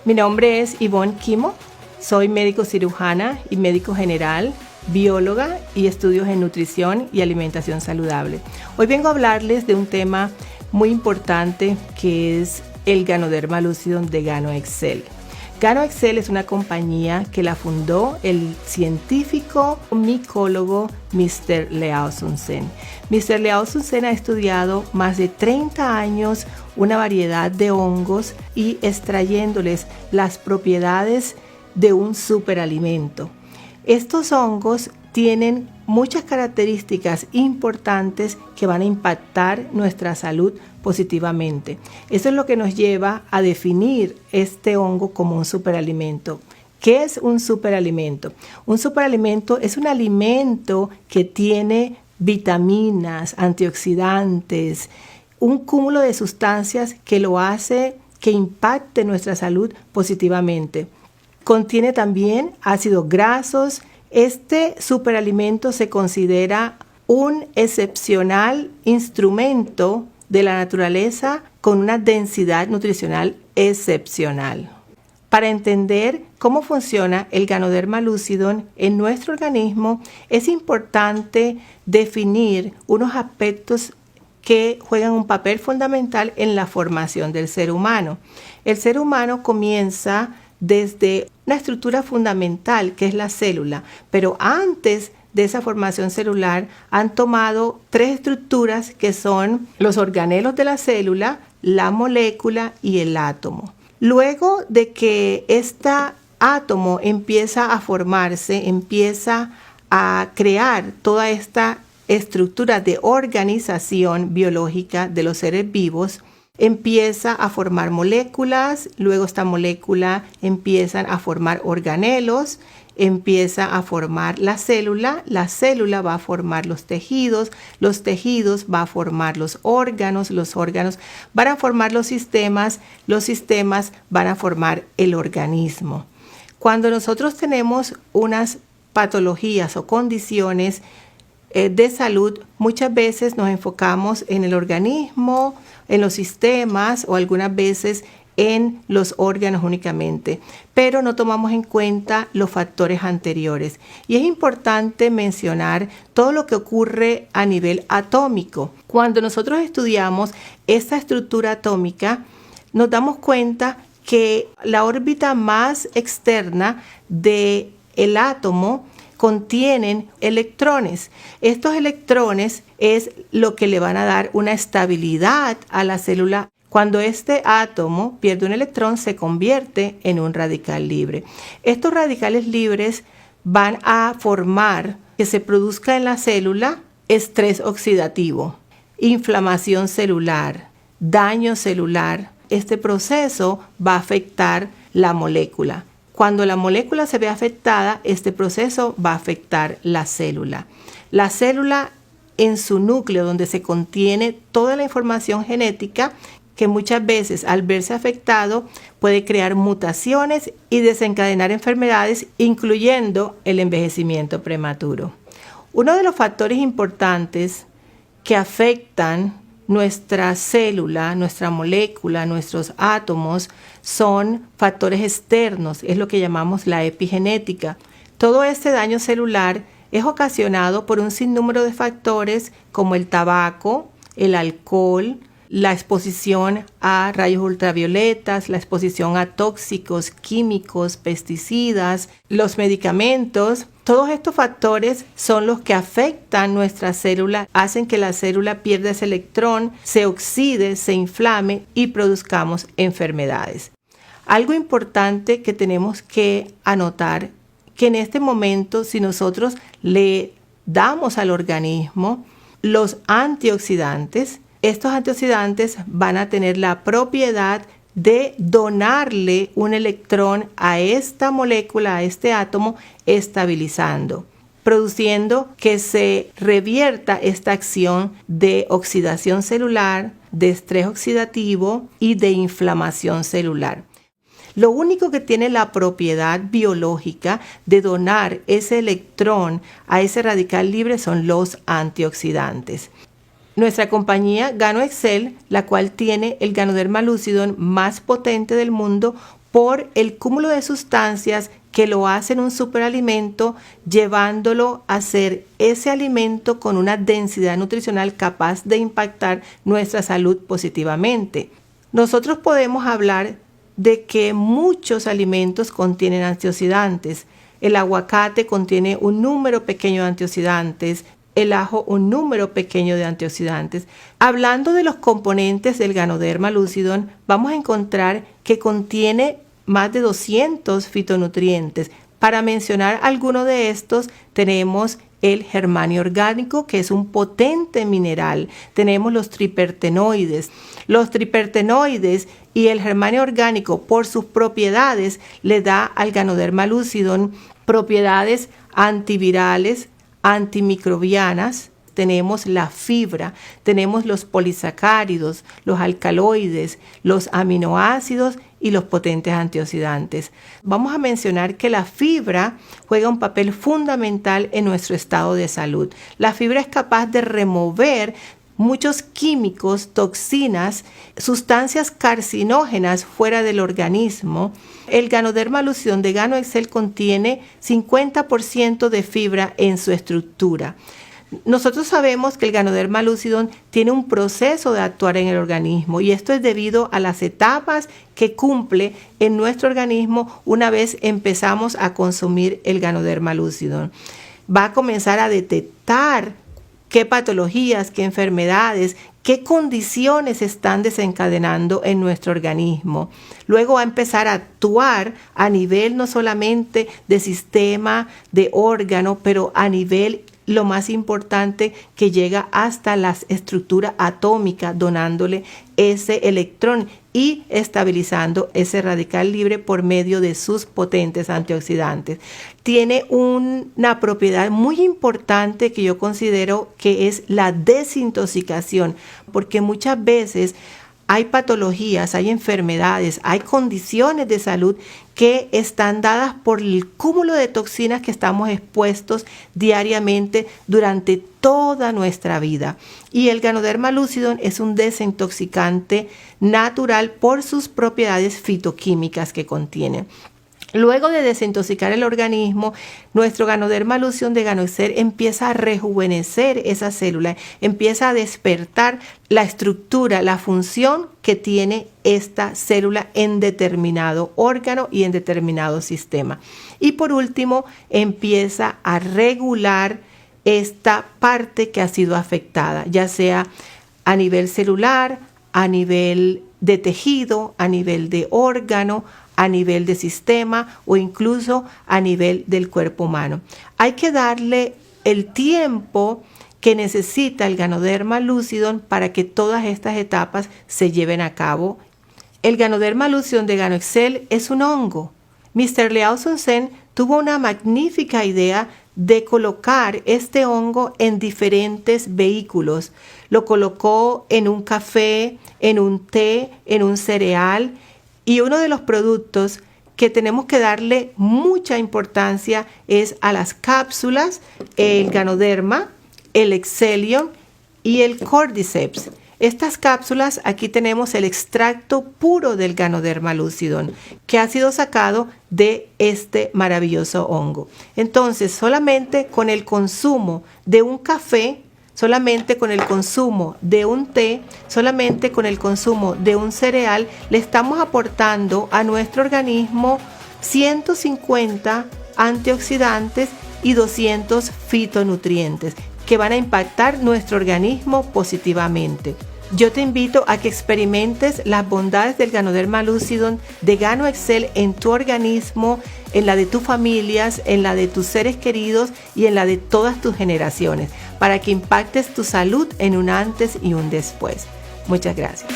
Mi nombre es Ivonne Quimo, soy médico cirujana y médico general, bióloga y estudios en nutrición y alimentación saludable. Hoy vengo a hablarles de un tema muy importante que es el Ganoderma lucidum de GanoExcel. GanoExcel es una compañía que la fundó el científico micólogo Mr. Leao Sun Sen. Mr. Leao Sun Sen ha estudiado más de 30 años una variedad de hongos y extrayéndoles las propiedades de un superalimento. Estos hongos tienen muchas características importantes que van a impactar nuestra salud positivamente. Eso es lo que nos lleva a definir este hongo como un superalimento. ¿Qué es un superalimento? Un superalimento es un alimento que tiene vitaminas, antioxidantes, un cúmulo de sustancias que lo hace que impacte nuestra salud positivamente. Contiene también ácidos grasos. Este superalimento se considera un excepcional instrumento de la naturaleza con una densidad nutricional excepcional. Para entender cómo funciona el Ganoderma lucidum en nuestro organismo, es importante definir unos aspectos que juegan un papel fundamental en la formación del ser humano. El ser humano comienza desde una estructura fundamental que es la célula, pero antes de esa formación celular han tomado tres estructuras que son los organelos de la célula, la molécula y el átomo. Luego de que este átomo empieza a formarse, empieza a crear toda esta estructura de organización biológica de los seres vivos, empieza a formar moléculas, luego esta molécula empiezan a formar organelos, empieza a formar la célula va a formar los tejidos va a formar los órganos van a formar los sistemas van a formar el organismo. Cuando nosotros tenemos unas patologías o condiciones de salud, muchas veces nos enfocamos en el organismo, en los sistemas o algunas veces en los órganos únicamente, pero no tomamos en cuenta los factores anteriores. Y es importante mencionar todo lo que ocurre a nivel atómico. Cuando nosotros estudiamos esta estructura atómica, nos damos cuenta que la órbita más externa del átomo contienen electrones. Estos electrones es lo que le van a dar una estabilidad a la célula. Cuando este átomo pierde un electrón, se convierte en un radical libre. Estos radicales libres van a formar que se produzca en la célula estrés oxidativo, inflamación celular, daño celular. Este proceso va a afectar la molécula. Cuando la molécula se ve afectada, este proceso va a afectar la célula. La célula en su núcleo, donde se contiene toda la información genética, que muchas veces al verse afectado puede crear mutaciones y desencadenar enfermedades, incluyendo el envejecimiento prematuro. Uno de los factores importantes que afectan nuestra célula, nuestra molécula, nuestros átomos, son factores externos, es lo que llamamos la epigenética. Todo este daño celular es ocasionado por un sinnúmero de factores como el tabaco, el alcohol, la exposición a rayos ultravioletas, la exposición a tóxicos, químicos, pesticidas, los medicamentos. Todos estos factores son los que afectan nuestra célula, hacen que la célula pierda ese electrón, se oxide, se inflame y produzcamos enfermedades. Algo importante que tenemos que anotar, que en este momento si nosotros le damos al organismo los antioxidantes, estos antioxidantes van a tener la propiedad de donarle un electrón a esta molécula, a este átomo, estabilizando, produciendo que se revierta esta acción de oxidación celular, de estrés oxidativo y de inflamación celular. Lo único que tiene la propiedad biológica de donar ese electrón a ese radical libre son los antioxidantes. Nuestra compañía GanoExcel, la cual tiene el Ganoderma lucidum más potente del mundo, por el cúmulo de sustancias que lo hacen un superalimento, llevándolo a ser ese alimento con una densidad nutricional capaz de impactar nuestra salud positivamente. Nosotros podemos hablar de que muchos alimentos contienen antioxidantes. El aguacate contiene un número pequeño de antioxidantes, el ajo un número pequeño de antioxidantes. Hablando de los componentes del Ganoderma lucidum, vamos a encontrar que contiene más de 200 fitonutrientes. Para mencionar alguno de estos, tenemos el germanio orgánico, que es un potente mineral. Tenemos los tripertenoides. Los tripertenoides y el germanio orgánico, por sus propiedades, le da al Ganoderma lucidum propiedades antivirales, antimicrobianas. Tenemos la fibra, tenemos los polisacáridos, los alcaloides, los aminoácidos y los potentes antioxidantes. Vamos a mencionar que la fibra juega un papel fundamental en nuestro estado de salud. La fibra es capaz de remover muchos químicos, toxinas, sustancias carcinógenas fuera del organismo. El Ganoderma lucidum de Gano Excel contiene 50% de fibra en su estructura. Nosotros sabemos que el Ganoderma lucidum tiene un proceso de actuar en el organismo y esto es debido a las etapas que cumple en nuestro organismo una vez empezamos a consumir el Ganoderma lucidum. Va a comenzar a detectar qué patologías, qué enfermedades, qué condiciones están desencadenando en nuestro organismo. Luego va a empezar a actuar a nivel no solamente de sistema, de órgano, pero a nivel lo más importante que llega hasta la estructura atómica, donándole ese electrón y estabilizando ese radical libre por medio de sus potentes antioxidantes. Tiene una propiedad muy importante que yo considero que es la desintoxicación, porque muchas veces hay patologías, hay enfermedades, hay condiciones de salud que están dadas por el cúmulo de toxinas que estamos expuestos diariamente durante toda nuestra vida. Y el Ganoderma lucidum es un desintoxicante natural por sus propiedades fitoquímicas que contiene. Luego de desintoxicar el organismo, nuestro Ganoderma lucidum de Gano Excel empieza a rejuvenecer esa célula, empieza a despertar la estructura, la función que tiene esta célula en determinado órgano y en determinado sistema. Y por último, empieza a regular esta parte que ha sido afectada, ya sea a nivel celular, a nivel de tejido, a nivel de órgano, a nivel de sistema o incluso a nivel del cuerpo humano. Hay que darle el tiempo que necesita el Ganoderma lucidum para que todas estas etapas se lleven a cabo. El Ganoderma lucidum de Gano Excel es un hongo. Mr. Liao Sun-Sen tuvo una magnífica idea de colocar este hongo en diferentes vehículos. Lo colocó en un café, en un té, en un cereal. Y uno de los productos que tenemos que darle mucha importancia es a las cápsulas, el Ganoderma, el Excellium y el Cordyceps. Estas cápsulas, aquí tenemos el extracto puro del Ganoderma lucidum que ha sido sacado de este maravilloso hongo. Entonces, solamente con el consumo de un café, solamente con el consumo de un té, solamente con el consumo de un cereal, le estamos aportando a nuestro organismo 150 antioxidantes y 200 fitonutrientes que van a impactar nuestro organismo positivamente. Yo te invito a que experimentes las bondades del Ganoderma lucidum de Gano Excel en tu organismo, en la de tus familias, en la de tus seres queridos y en la de todas tus generaciones, para que impactes tu salud en un antes y un después. Muchas gracias.